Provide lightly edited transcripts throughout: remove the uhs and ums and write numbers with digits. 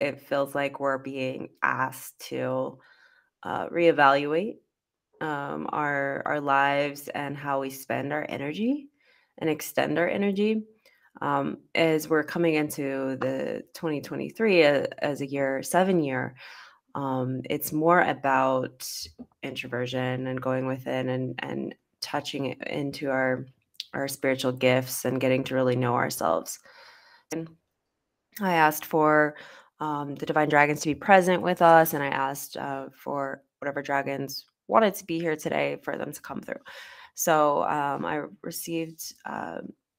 it feels like we're being asked to reevaluate our lives and how we spend our energy and extend our energy. As we're coming into the 2023 as a year 7 year, it's more about introversion and going within and touching into our spiritual gifts and getting to really know ourselves. And I asked for the divine dragons to be present with us, and I asked for whatever dragons wanted to be here today for them to come through. So I received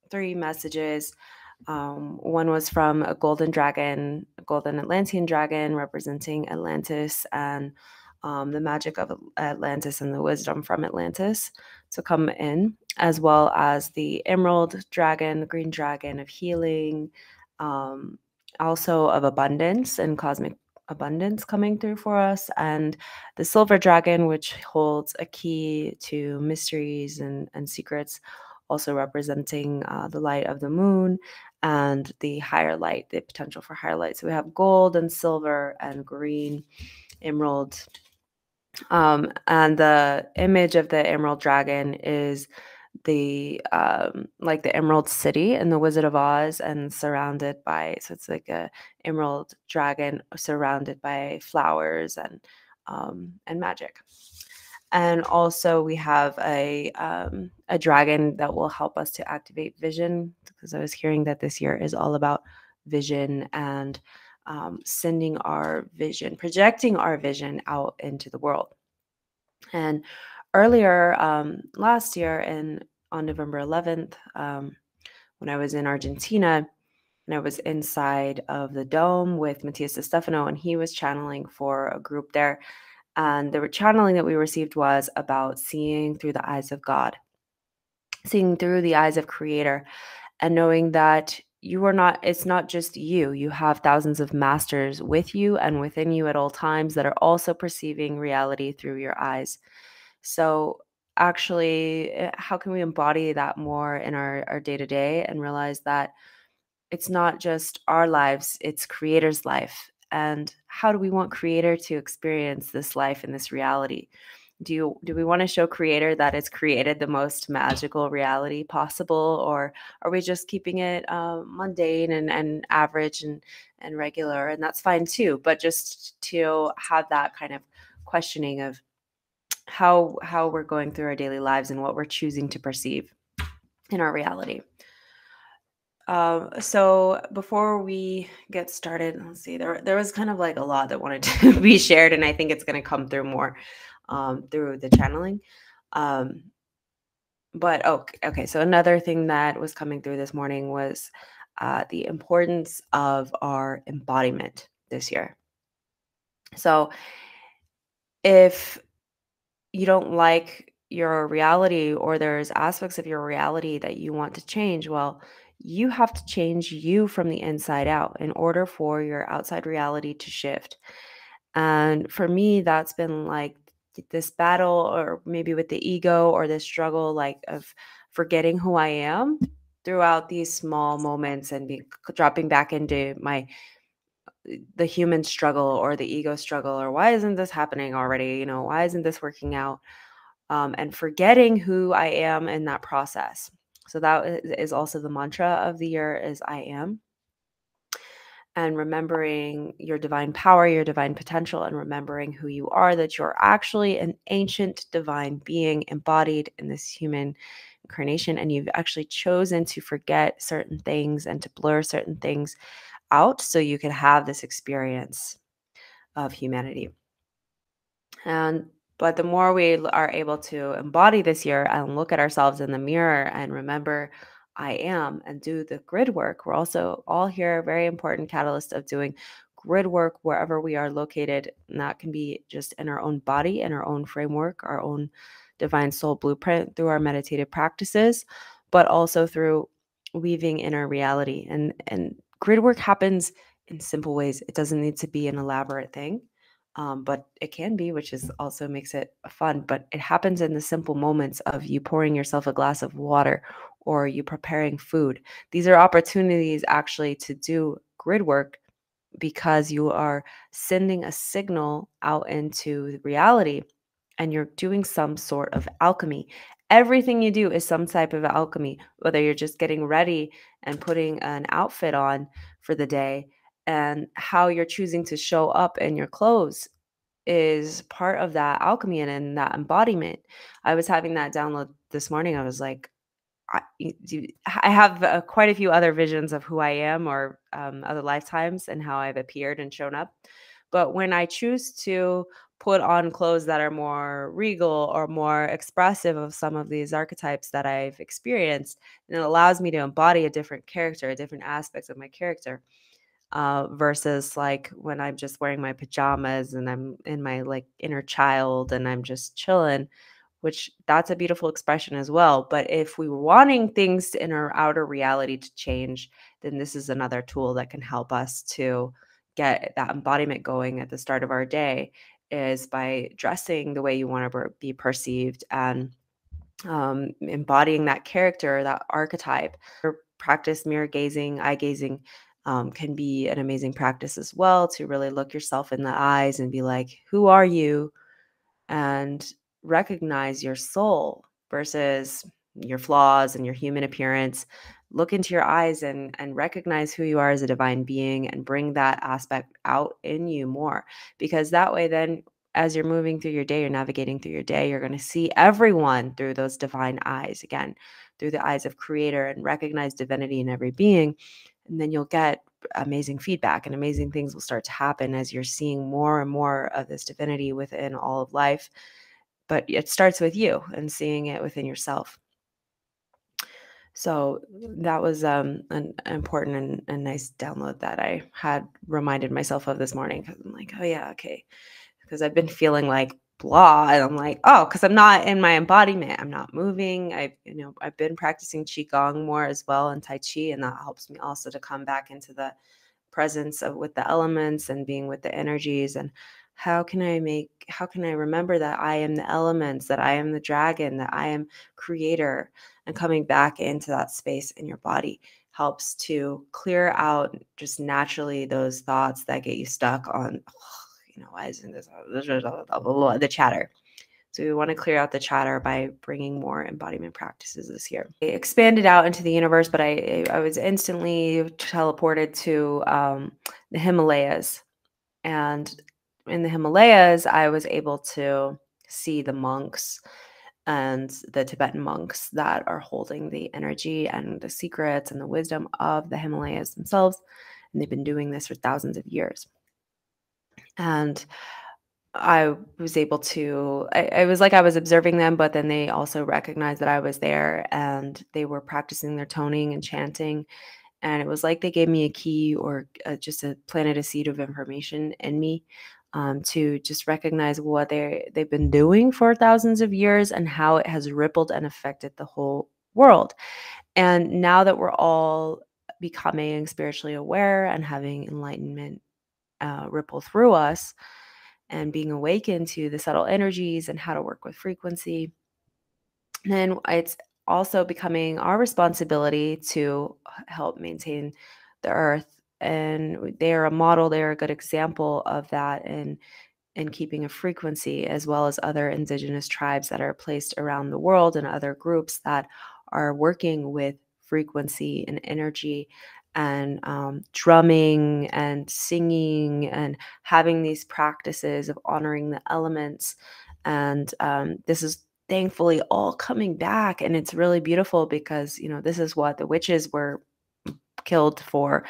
three messages. One was from a golden dragon, a golden Atlantean dragon representing Atlantis and the magic of Atlantis and the wisdom from Atlantis to come in, as well as the emerald dragon, the green dragon of healing, um, also of abundance and cosmic abundance coming through for us, and the silver dragon, which holds a key to mysteries and secrets, also representing the light of the moon and the higher light, the potential for higher light. So we have gold and silver and green, emerald. And the image of the emerald dragon is the like the Emerald City in the Wizard of Oz, and surrounded by, so it's like a emerald dragon surrounded by flowers and magic. And also we have a dragon that will help us to activate vision, because I was hearing that this year is all about vision and sending our vision, projecting our vision out into the world. And earlier last year, on November 11th, when I was in Argentina, and I was inside of the dome with Matthias De Stefano, and he was channeling for a group there. And the channeling that we received was about seeing through the eyes of God, seeing through the eyes of Creator, and knowing that you are not, it's not just you. You have thousands of masters with you and within you at all times that are also perceiving reality through your eyes. So actually, how can we embody that more in our day-to-day and realize that it's not just our lives, it's Creator's life? And how do we want Creator to experience this life and this reality? Do we want to show Creator that it's created the most magical reality possible, or are we just keeping it mundane and average and regular? And that's fine too, but just to have that kind of questioning of how we're going through our daily lives and what we're choosing to perceive in our reality. So before we get started, let's see, there was kind of like a lot that wanted to be shared, and I think it's going to come through more through the channeling. Um, but okay. So another thing that was coming through this morning was the importance of our embodiment this year. So if you don't like your reality, or there's aspects of your reality that you want to change, well, you have to change you from the inside out in order for your outside reality to shift. And for me, that's been like this battle, or maybe with the ego, or this struggle, like of forgetting who I am throughout these small moments, and dropping back into the human struggle or the ego struggle, or why isn't this happening already? Why isn't this working out? And forgetting who I am in that process. So that is also the mantra of the year, is I am. And remembering your divine power, your divine potential, and remembering who you are, that you're actually an ancient divine being embodied in this human incarnation. And you've actually chosen to forget certain things and to blur certain things out so you could have this experience of humanity. But the more we are able to embody this year and look at ourselves in the mirror and remember I am, and do the grid work, we're also all here, very important catalyst of doing grid work wherever we are located. And that can be just in our own body, in our own framework, our own divine soul blueprint through our meditative practices, but also through weaving in our reality. And grid work happens in simple ways. It doesn't need to be an elaborate thing. But it can be, which is also makes it fun. But it happens in the simple moments of you pouring yourself a glass of water, or you preparing food. These are opportunities actually to do grid work because you are sending a signal out into reality and you're doing some sort of alchemy. Everything you do is some type of alchemy, whether you're just getting ready and putting an outfit on for the day, and how you're choosing to show up in your clothes is part of that alchemy and in that embodiment. I was having that download this morning. I was like, I have quite a few other visions of who I am, or other lifetimes, and how I've appeared and shown up. But when I choose to put on clothes that are more regal or more expressive of some of these archetypes that I've experienced, and it allows me to embody a different character, different aspects of my character, versus like when I'm just wearing my pajamas and I'm in my like inner child and I'm just chilling, which that's a beautiful expression as well. But if we were wanting things in our outer reality to change, then this is another tool that can help us to get that embodiment going at the start of our day, is by dressing the way you want to be perceived, and embodying that character, that archetype. Or practice mirror gazing, eye gazing, can be an amazing practice as well, to really look yourself in the eyes and be like, who are you? And recognize your soul versus your flaws and your human appearance. Look into your eyes and recognize who you are as a divine being, and bring that aspect out in you more, because that way then, as you're moving through your day, you're navigating through your day, you're going to see everyone through those divine eyes again, through the eyes of creator, and recognize divinity in every being. And then you'll get amazing feedback, and amazing things will start to happen as you're seeing more and more of this divinity within all of life. But it starts with you and seeing it within yourself. So that was an important and nice download that I had reminded myself of this morning, because I'm like, oh yeah, okay. Because I've been feeling like blah, and I'm like, oh, because I'm not in my embodiment, I'm not moving. I've been practicing qigong more as well, and tai chi, and that helps me also to come back into the presence of with the elements and being with the energies. And how can I remember that I am the elements, that I am the dragon, that I am creator, and coming back into that space in your body helps to clear out just naturally those thoughts that get you stuck on, why isn't this the chatter. So we want to clear out the chatter by bringing more embodiment practices this year. I expanded out into the universe, but I was instantly teleported to the Himalayas. And in the Himalayas, I was able to see the monks and the Tibetan monks that are holding the energy and the secrets and the wisdom of the Himalayas themselves. And they've been doing this for thousands of years. And I was able to, I was like, I was observing them, but then they also recognized that I was there, and they were practicing their toning and chanting. And it was like they gave me a key, or just planted a seed of information in me, to just recognize what they've been doing for thousands of years, and how it has rippled and affected the whole world. And now that we're all becoming spiritually aware and having enlightenment ripple through us, and being awakened to the subtle energies and how to work with frequency, then it's also becoming our responsibility to help maintain the earth. And they are a model, they're a good example of that in keeping a frequency, as well as other indigenous tribes that are placed around the world, and other groups that are working with frequency and energy, and drumming and singing, and having these practices of honoring the elements. And this is thankfully all coming back, and it's really beautiful, because this is what the witches were killed for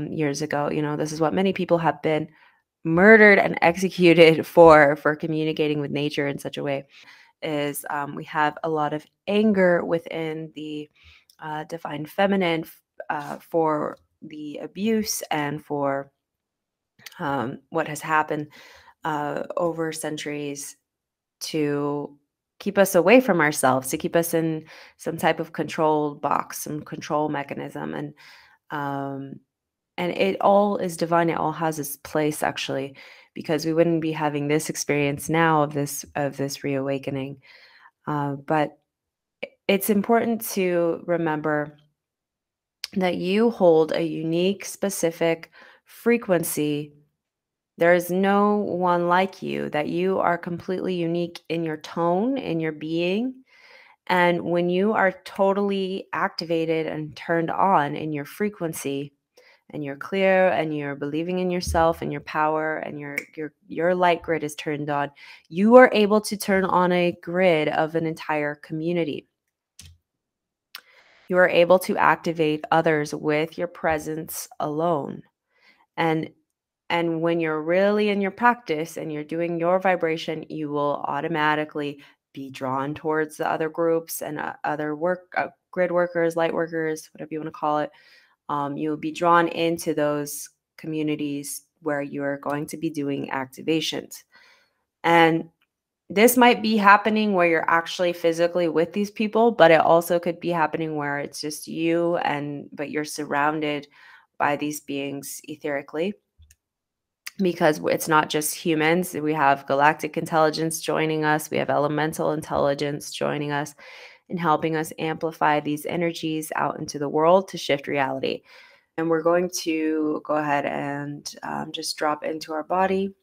years ago. This is what many people have been murdered and executed for communicating with nature in such a way. Is we have a lot of anger within the divine feminine, for the abuse, and for what has happened over centuries, to keep us away from ourselves, to keep us in some type of control box, some control mechanism. Um, and it all is divine. It all has its place, actually, because we wouldn't be having this experience now of this reawakening. But it's important to remember that you hold a unique, specific frequency. There is no one like you, that you are completely unique in your tone, in your being. And when you are totally activated and turned on in your frequency, and you're clear and you're believing in yourself and your power, and your light grid is turned on, you are able to turn on a grid of an entire community. You are able to activate others with your presence alone. And when you're really in your practice and you're doing your vibration, you will automatically be drawn towards the other groups and other grid workers, light workers, whatever you want to call it. You will be drawn into those communities where you're going to be doing activations. And this might be happening where you're actually physically with these people, but it also could be happening where it's just you, but you're surrounded by these beings etherically, because it's not just humans. We have galactic intelligence joining us. We have elemental intelligence joining us and helping us amplify these energies out into the world to shift reality. And we're going to go ahead and just drop into our body,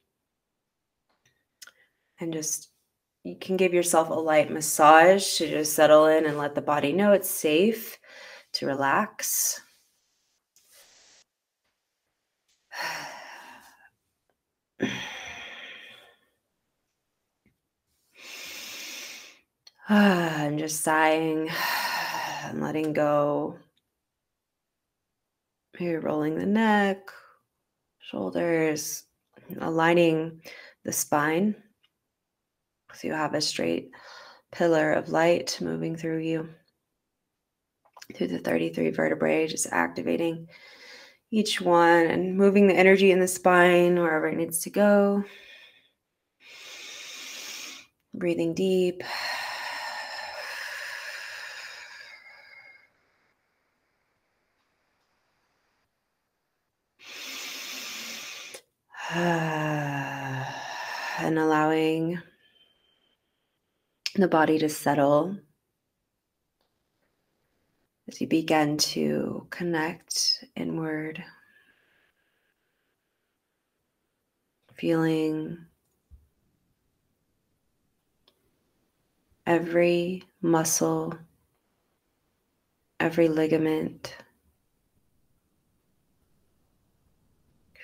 and just, you can give yourself a light massage to just settle in and let the body know it's safe to relax. I'm just sighing and letting go. Maybe rolling the neck, shoulders, aligning the spine so you have a straight pillar of light moving through you, through the 33 vertebrae, just activating each one and moving the energy in the spine wherever it needs to go. Breathing deep. And allowing the body to settle as you begin to connect inward, feeling every muscle, every ligament,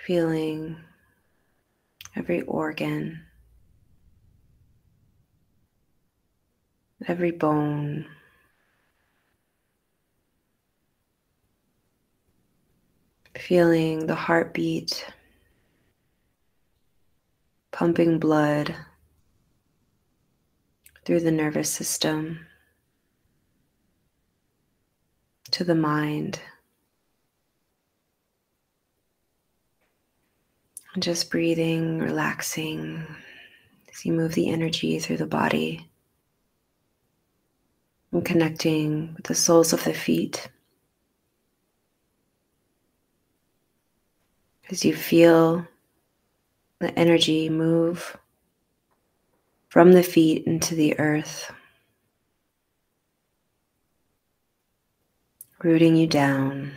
feeling every organ, every bone, feeling the heartbeat, pumping blood through the nervous system to the mind. And just breathing, relaxing as you move the energy through the body and connecting with the soles of the feet. As you feel the energy move from the feet into the earth, rooting you down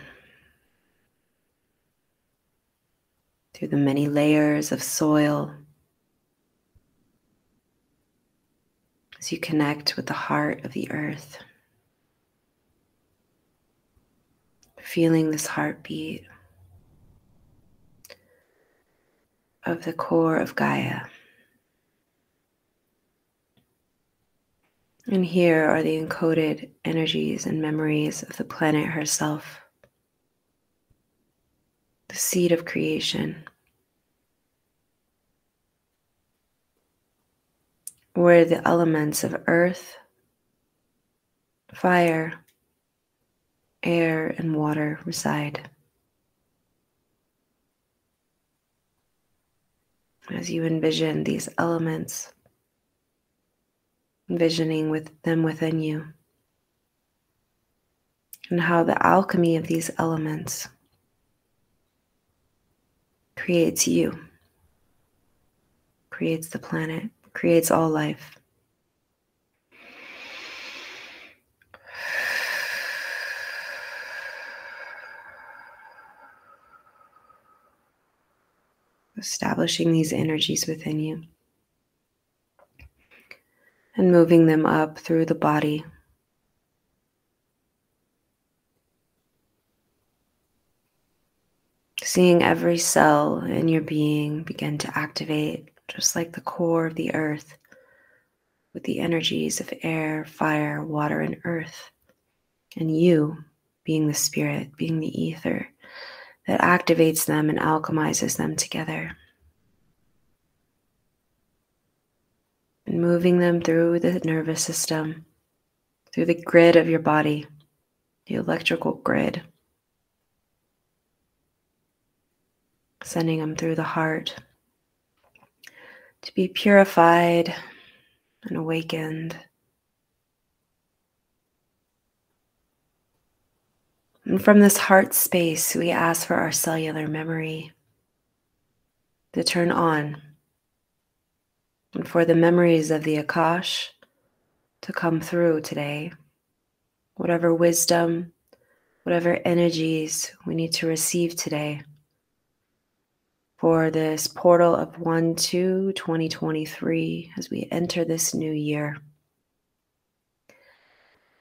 through the many layers of soil, as you connect with the heart of the earth, feeling this heartbeat of the core of Gaia. And here are the encoded energies and memories of the planet herself, the seed of creation, where the elements of earth, fire, air, and water reside. As you envision these elements, envisioning with them within you, and how the alchemy of these elements creates you, creates the planet, creates all life. establishing these energies within you and moving them up through the body. Seeing every cell in your being begin to activate, just like the core of the earth, with the energies of air, fire, water, and earth. And you being the spirit, being the ether that activates them and alchemizes them together. And moving them through the nervous system, through the grid of your body, the electrical grid. Sending them through the heart to be purified and awakened. And from this heart space, we ask for our cellular memory to turn on, and for the memories of the Akash to come through today. Whatever wisdom, whatever energies we need to receive today for this portal of 1/2/2023 as we enter this new year.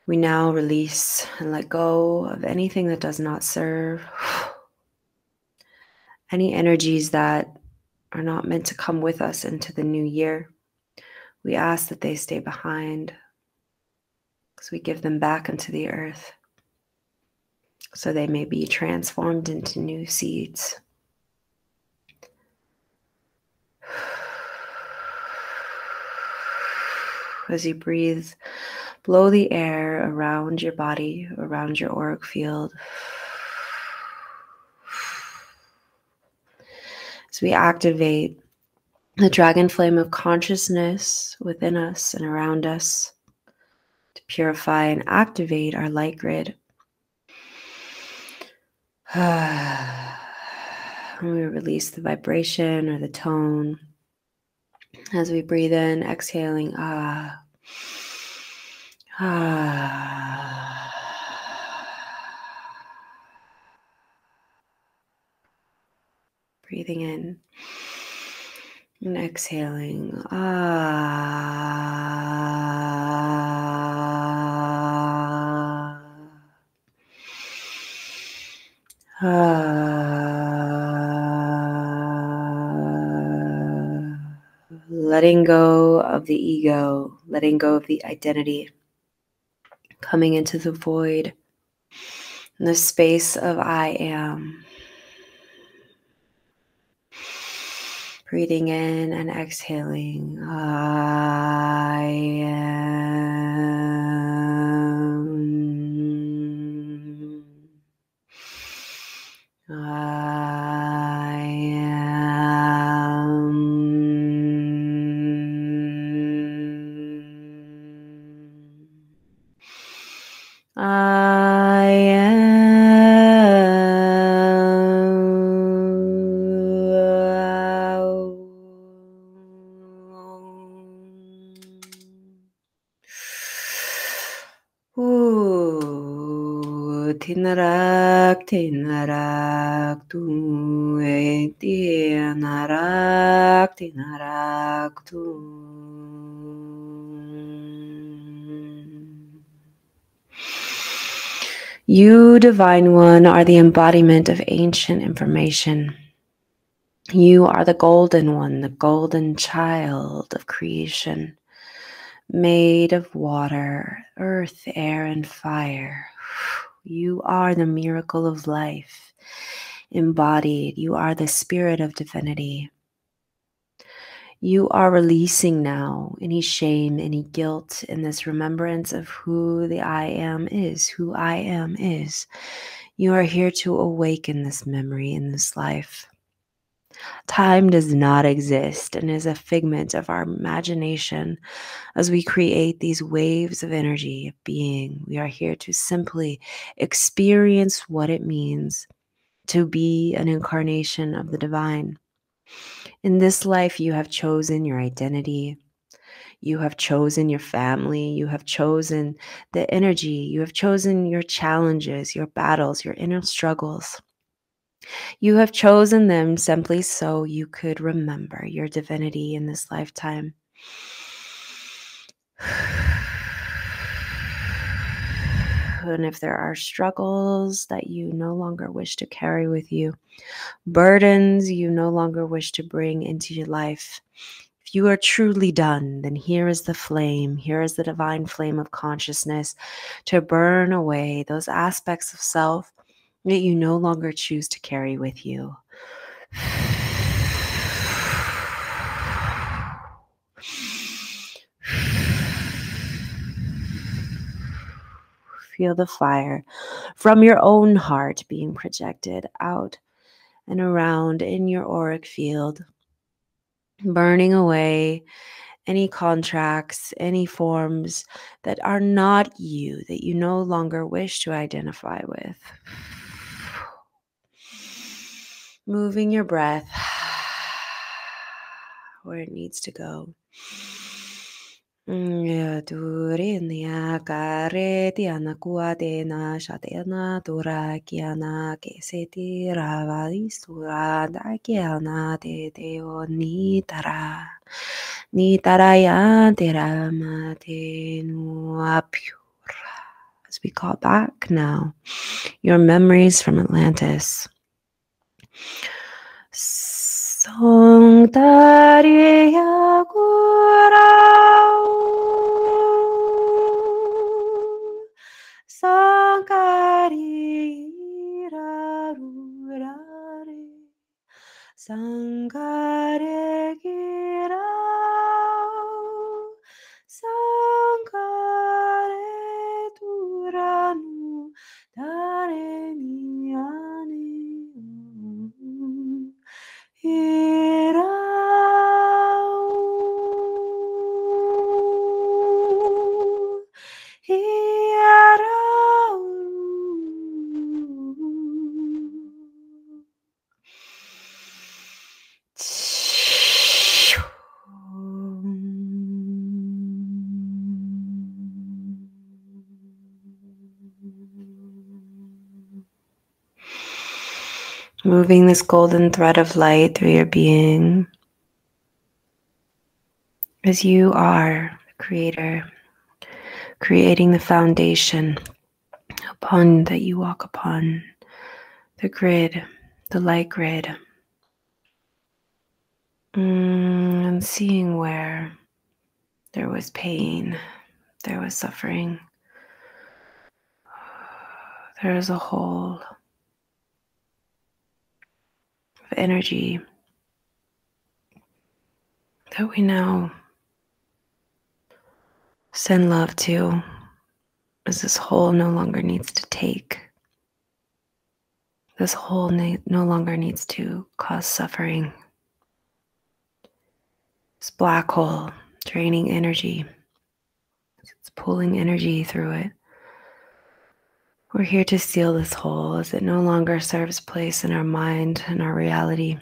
We now release and let go of anything that does not serve, any energies that are not meant to come with us into the new year. We ask that they stay behind, because we give them back into the earth so they may be transformed into new seeds. As you breathe, blow the air around your body, around your auric field. As we activate the dragon flame of consciousness within us and around us to purify and activate our light grid. And we release the vibration or the tone as we breathe in, exhaling, breathing in and exhaling, letting go of the ego, letting go of the identity, coming into the void, in the space of I am. Breathing in and exhaling, I am. I am. I Tinarak, tinarak, tu tinarak, tinarak, tu. You, Divine One, are the embodiment of ancient information. You are the golden one, the golden child of creation, made of water, earth, air, and fire. You are the miracle of life, embodied. You are the spirit of divinity. You are releasing now any shame, any guilt in this remembrance of who the I am is, who I am is. You are here to awaken this memory in this life. Time does not exist and is a figment of our imagination as we create these waves of energy of being. We are here to simply experience what it means to be an incarnation of the divine. In this life, you have chosen your identity. You have chosen your family. You have chosen the energy. You have chosen your challenges, your battles, your inner struggles. You have chosen them simply so you could remember your divinity in this lifetime. And if there are struggles that you no longer wish to carry with you, burdens you no longer wish to bring into your life, if you are truly done, then here is the flame, here is the divine flame of consciousness to burn away those aspects of self that you no longer choose to carry with you. Feel the fire from your own heart being projected out and around in your auric field, burning away any contracts, any forms that are not you, that you no longer wish to identify with. Moving your breath where it needs to go. Turinnia karetiana kuatena shatena turakiana keseti ravalisura dakiana te nitara nitaraya teramate nuapura. As we call back now your memories from Atlantis. Song Daria Gurau Sankari Rarurare Sankare Girau Sankare Turanu Dareniane Moving this golden thread of light through your being as you are the creator, creating the foundation upon that you walk upon, the grid, the light grid, and seeing where there was pain, there was suffering, there is a hole of energy that we now send love to, as this hole no longer needs to take. This hole no longer needs to cause suffering. This black hole draining energy. It's pulling energy through it. We're here to seal this hole as it no longer serves place in our mind and our reality.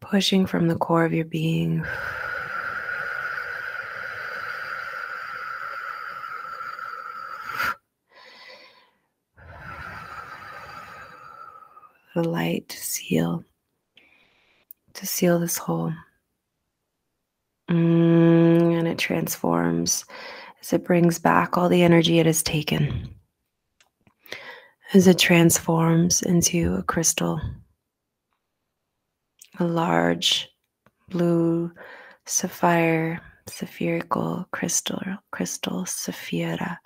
Pushing from the core of your being. The light to seal this hole. And it transforms as it brings back all the energy it has taken. As it transforms into a crystal, a large blue spherical crystal, Saphira,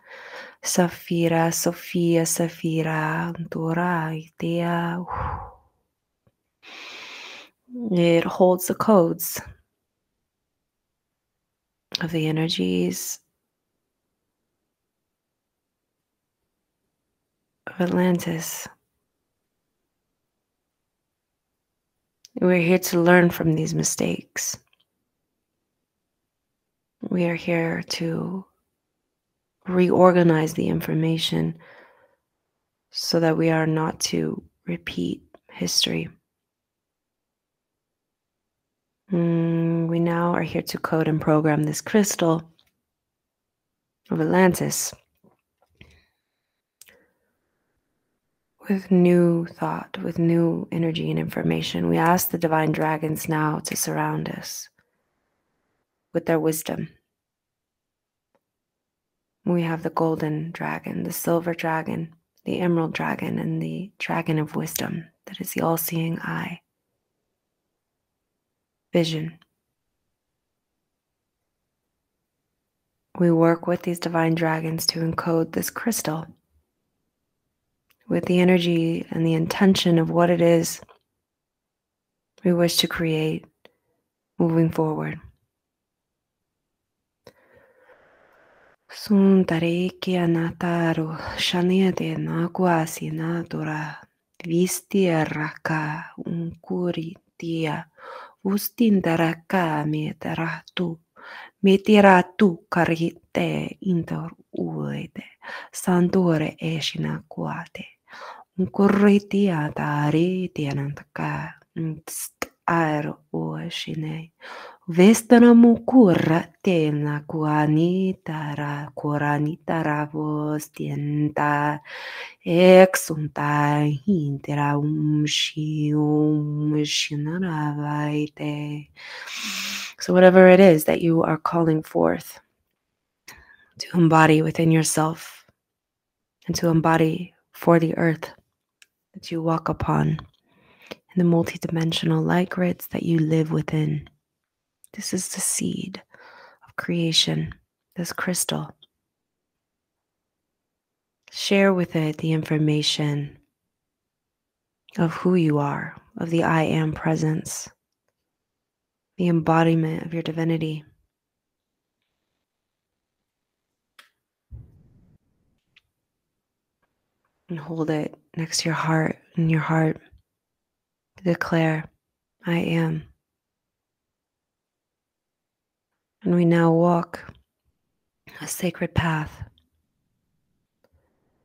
Dora, Idea. It holds the codes of the energies of Atlantis. We're here to learn from these mistakes. We are here to reorganize the information so that we are not to repeat history. We now are here to code and program this crystal of Atlantis with new thought, with new energy and information. We ask the divine dragons now to surround us with their wisdom. We have the golden dragon, the silver dragon, the emerald dragon, and the dragon of wisdom that is the all-seeing eye. Vision. We work with these divine dragons to encode this crystal with the energy and the intention of what it is we wish to create moving forward. Suntareki anataru shaniate naguasi natura vistieraka unkuritia ustindaraka metiratu karite inter uete sandore eshina kuate unkuritia tari tianantaka ar oshine Vestana mukura tena kuanitara koranitara vostienta exunta intera vaite. So whatever it is that you are calling forth to embody within yourself and to embody for the earth that you walk upon in the multidimensional light grids that you live within. This is the seed of creation, this crystal. Share with it the information of who you are, of the I am presence, the embodiment of your divinity. And hold it next to your heart, in your heart. Declare, I am. And we now walk a sacred path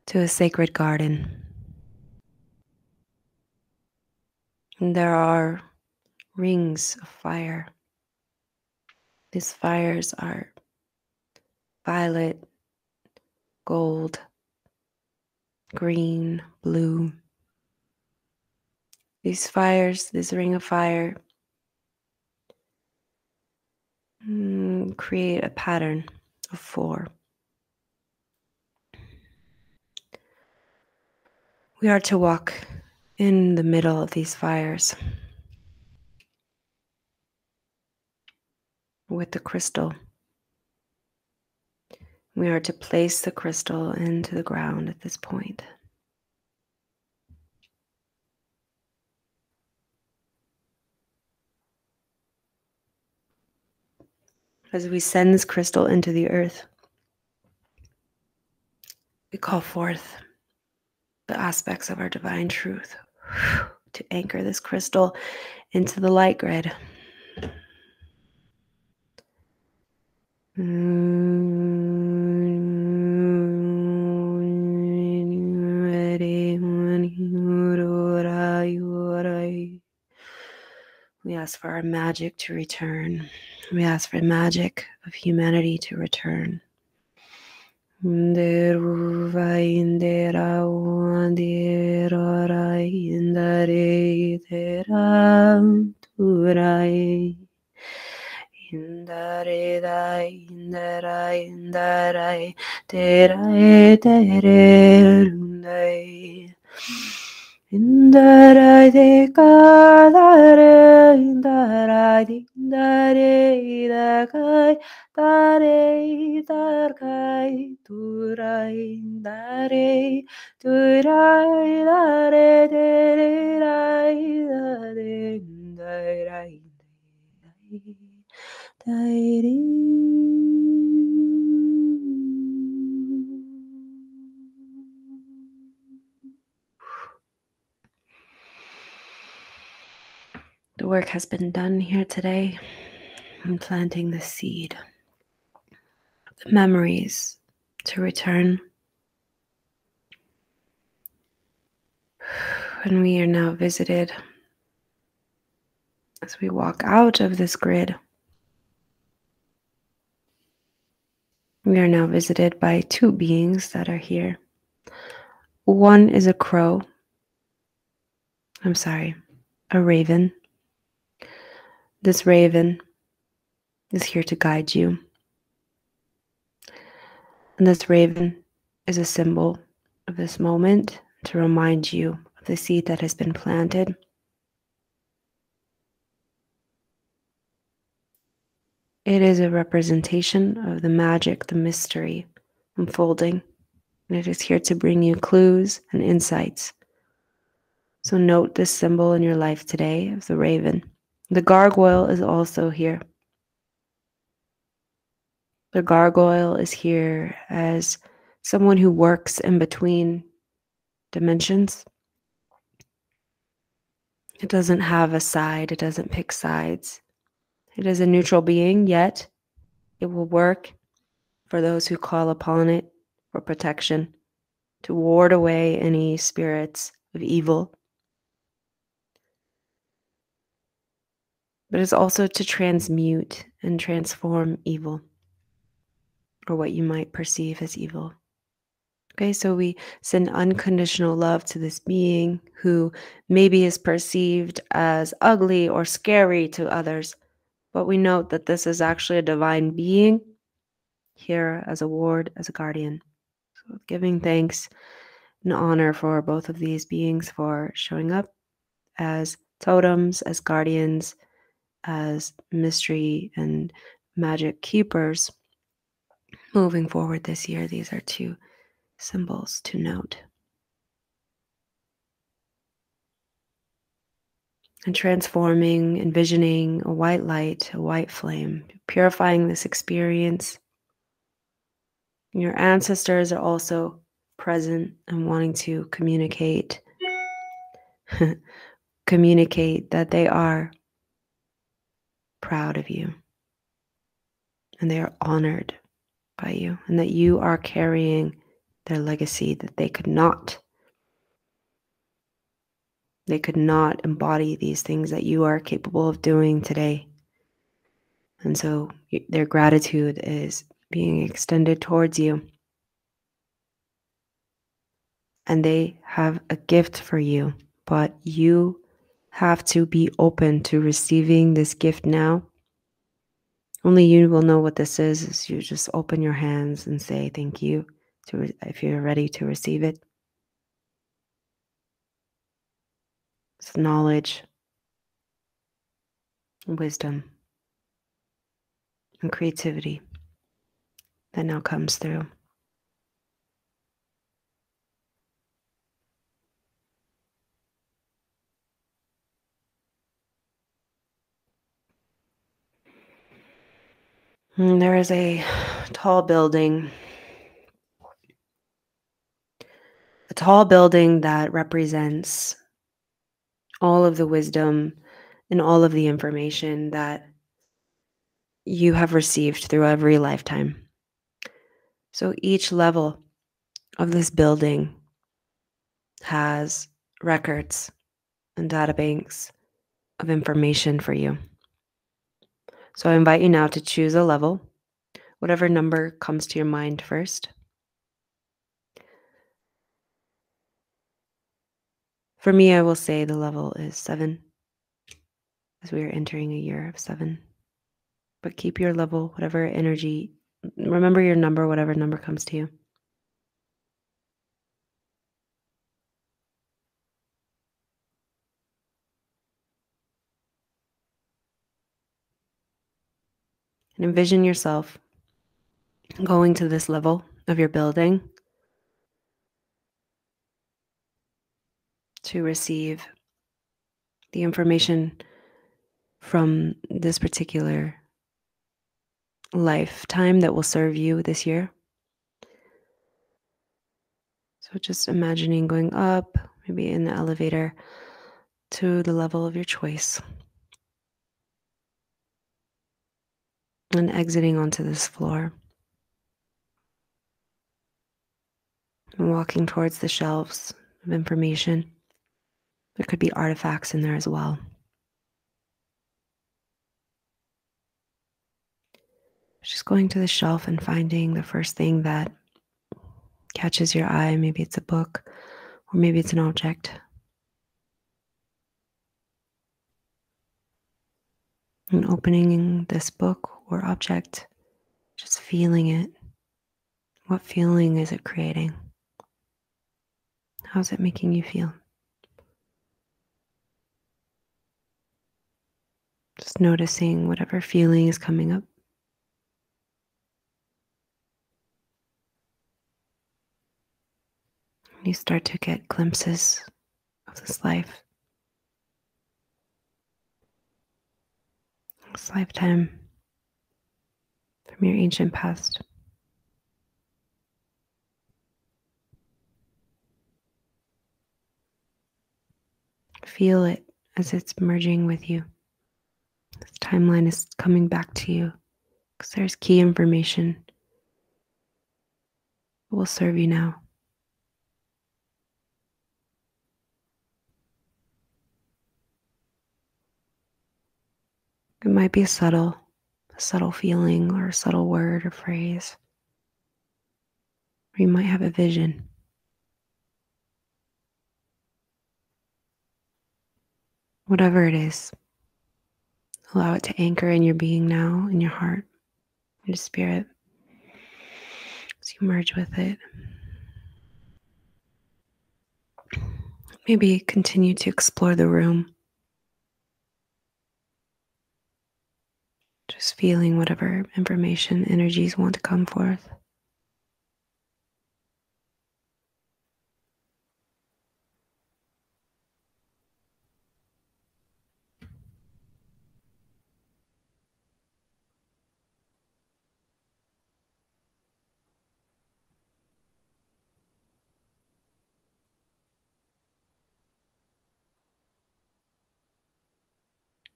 to a sacred garden. And there are rings of fire. These fires are violet, gold, green, blue. These fires, this ring of fire, create a pattern of 4. We are to walk in the middle of these fires with the crystal. We are to place the crystal into the ground at this point. As we send this crystal into the earth, we call forth the aspects of our divine truth to anchor this crystal into the light grid. We ask for our magic to return. We ask for magic of humanity to return. Indarai de kadare indarai indare dakai dare darkai turai indare turai dare dare rai dare indarai dare. The work has been done here today in planting the seed, the memories to return. And we are now visited as we walk out of this grid We are now visited by two beings that are here. One is a crow. I'm sorry, a raven. This raven is here to guide you. And this raven is a symbol of this moment to remind you of the seed that has been planted. It is a representation of the magic, the mystery unfolding. And it is here to bring you clues and insights. So note this symbol in your life today of the raven. The gargoyle is also here. The gargoyle is here as someone who works in between dimensions. It doesn't have a side, it doesn't pick sides. It is a neutral being, yet it will work for those who call upon it for protection, to ward away any spirits of evil. But it's also to transmute and transform evil, or what you might perceive as evil. Okay, so we send unconditional love to this being who maybe is perceived as ugly or scary to others, but we note that this is actually a divine being here as a ward, as a guardian. So giving thanks and honor for both of these beings for showing up as totems, as guardians, as mystery and magic keepers. Moving forward this year, these are two symbols to note. And transforming, envisioning a white light, a white flame, purifying this experience. Your ancestors are also present and wanting to communicate communicate that they are proud of you and they are honored by you, and that you are carrying their legacy, that they could not embody these things that you are capable of doing today. And so their gratitude is being extended towards you. And they have a gift for you, but you have to be open to receiving this gift now. Only you will know what this is you just open your hands and say thank you if you're ready to receive it. It's knowledge, wisdom, and creativity that now comes through. And there is a tall building that represents all of the wisdom and all of the information that you have received through every lifetime. So each level of this building has records and data banks of information for you. So I invite you now to choose a level, whatever number comes to your mind first. For me, I will say the level is 7, as we are entering a year of 7. But keep your level, whatever energy, remember your number, whatever number comes to you. And envision yourself going to this level of your building to receive the information from this particular lifetime that will serve you this year. So just imagining going up, maybe in the elevator, to the level of your choice, and exiting onto this floor and walking towards the shelves of information. There could be artifacts in there as well. Just going to the shelf and finding the first thing that catches your eye. Maybe it's a book, or maybe it's an object. And opening this book or object, just feeling it. What feeling is it creating? How's it making you feel? Just noticing whatever feeling is coming up. You start to get glimpses of this life, this lifetime from your ancient past. Feel it as it's merging with you. This timeline is coming back to you because there's key information that will serve you now. It might be a subtle feeling or a subtle word or phrase. Or you might have a vision. Whatever it is, allow it to anchor in your being now, in your heart, in your spirit, as you merge with it. Maybe continue to explore the room, just feeling whatever information, energies want to come forth.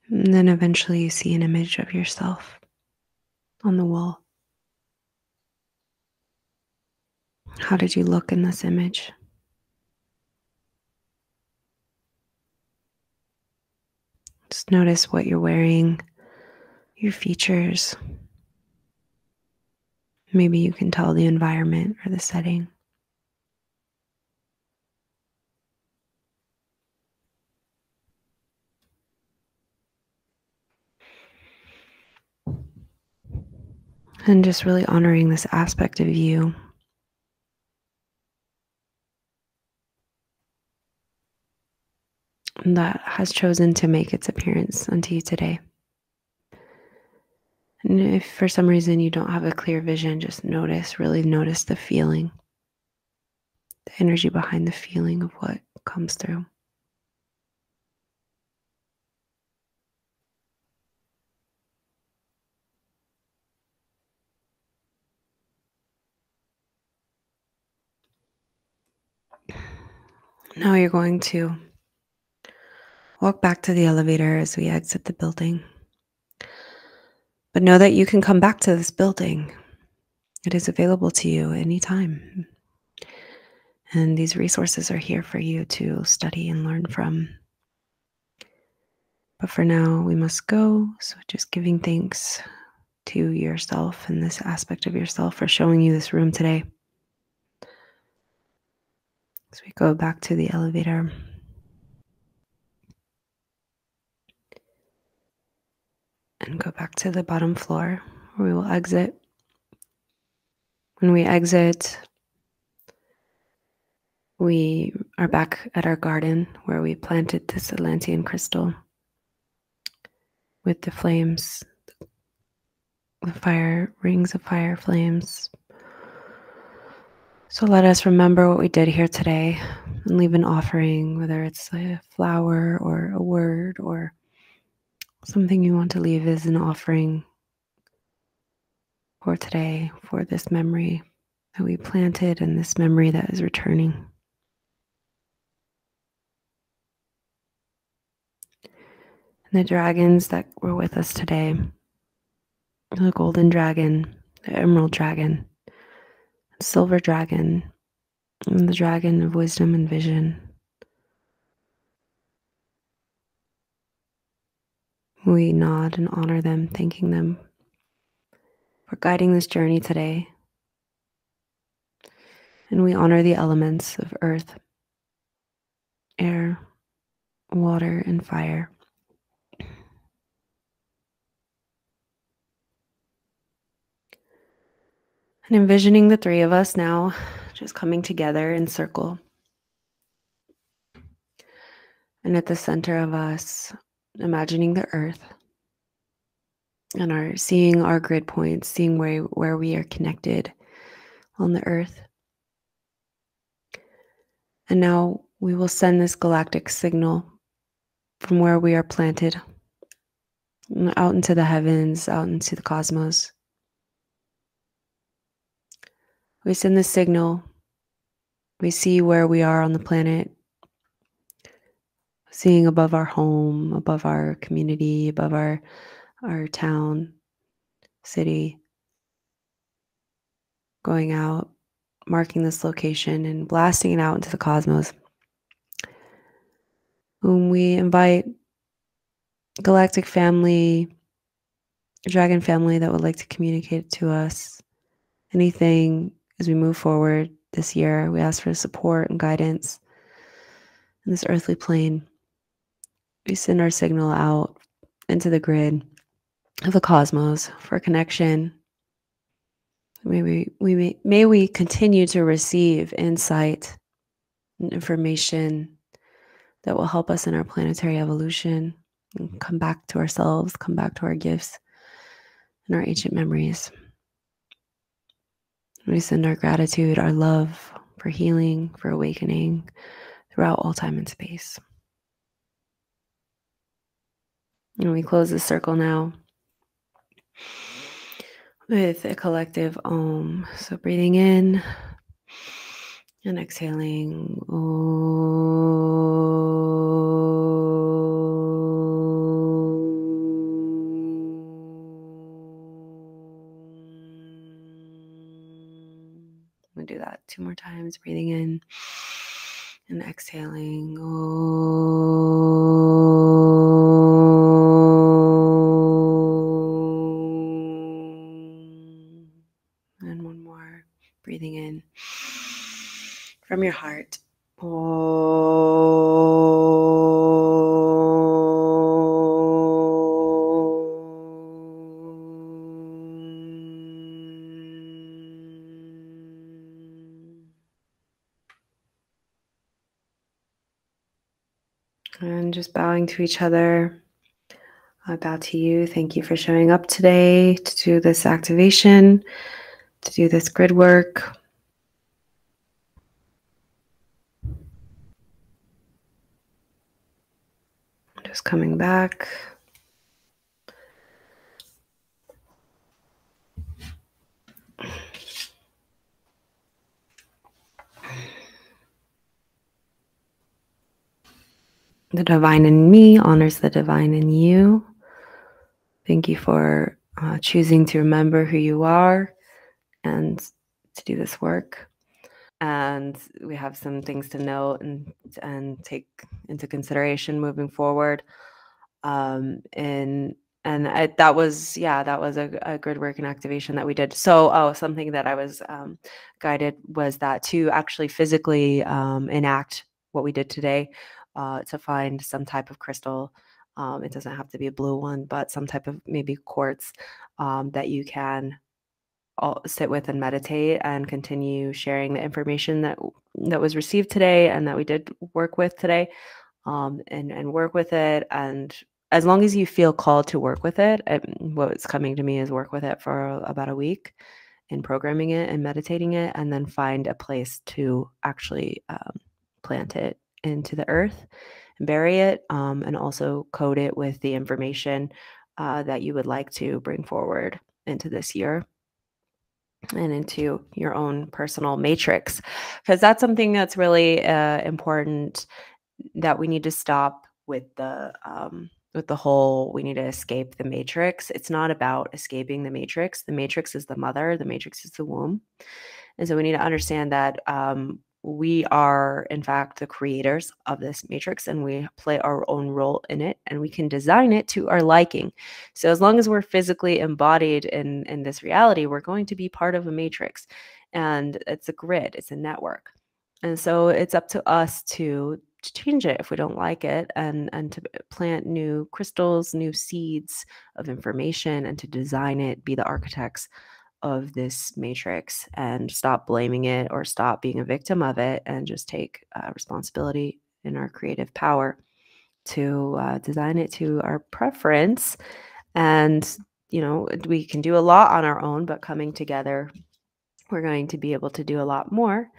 And then eventually you see an image of yourself on the wall. How did you look in this image? Just notice what you're wearing, your features. Maybe you can tell the environment or the setting. And just really honoring this aspect of you that has chosen to make its appearance unto you today. And if for some reason you don't have a clear vision, just really notice the feeling, the energy behind the feeling of what comes through. Now you're going to walk back to the elevator as we exit the building. But know that you can come back to this building. It is available to you anytime. And these resources are here for you to study and learn from. But for now, we must go. So just giving thanks to yourself and this aspect of yourself for showing you this room today. As we go back to the elevator. And go back to the bottom floor where we will exit. When we exit, we are back at our garden where we planted this Atlantean crystal with the flames, the fire, rings of fire flames. So let us remember what we did here today and leave an offering, whether it's a flower or a word or something you want to leave as an offering for today, for this memory that we planted and this memory that is returning. And the dragons that were with us today, the golden dragon, the emerald dragon, the silver dragon, and the dragon of wisdom and vision. We nod and honor them, thanking them for guiding this journey today. And we honor the elements of earth, air, water, and fire. And envisioning the three of us now just coming together in circle. And at the center of us, imagining the earth and seeing our grid points, seeing where we are connected on the earth. And now we will send this galactic signal from where we are planted out into the heavens, out into the cosmos. We send the signal. We see where we are on the planet, seeing above our home, above our community, above our town, city, going out, marking this location and blasting it out into the cosmos. Whom we invite galactic family, dragon family that would like to communicate to us anything as we move forward this year. We ask for support and guidance in this earthly plane. We send our signal out into the grid of the cosmos for connection. May we continue to receive insight and information that will help us in our planetary evolution and come back to ourselves, come back to our gifts and our ancient memories. We send our gratitude, our love for healing, for awakening throughout all time and space. And we close the circle now with a collective Om. So breathing in and exhaling. We do that 2 more times. Breathing in and exhaling. And one more. Breathing in from your heart. And just bowing to each other. I bow to you. Thank you for showing up today to do this activation, to do this grid work. Just coming back. The divine in me honors the divine in you. Thank you for choosing to remember who you are and to do this work. And we have some things to note and take into consideration moving forward. That was a grid work and activation that we did. So something that I was guided was that to actually physically enact what we did today, to find some type of crystal. It doesn't have to be a blue one, but some type of maybe quartz that you can sit with and meditate and continue sharing the information that was received today and that we did work with today, and work with it. And as long as you feel called to work with it, what's coming to me is work with it for about a week in programming it and meditating it, and then find a place to actually plant it into the earth and bury it, and also code it with the information that you would like to bring forward into this year and into your own personal matrix, because that's something that's really important, that we need to stop with the whole we need to escape the matrix. It's not about escaping the matrix. The matrix is the mother, the matrix is the womb. And so we need to understand that we are, in fact, the creators of this matrix and we play our own role in it and we can design it to our liking. So, as long as we're physically embodied in this reality, we're going to be part of a matrix. And it's a grid, it's a network. And so, it's up to us to change it if we don't like it and to plant new crystals, new seeds of information and to design it, be the architects of this matrix and stop blaming it or stop being a victim of it and just take responsibility in our creative power to design it to our preference. And, we can do a lot on our own, but coming together, we're going to be able to do a lot more.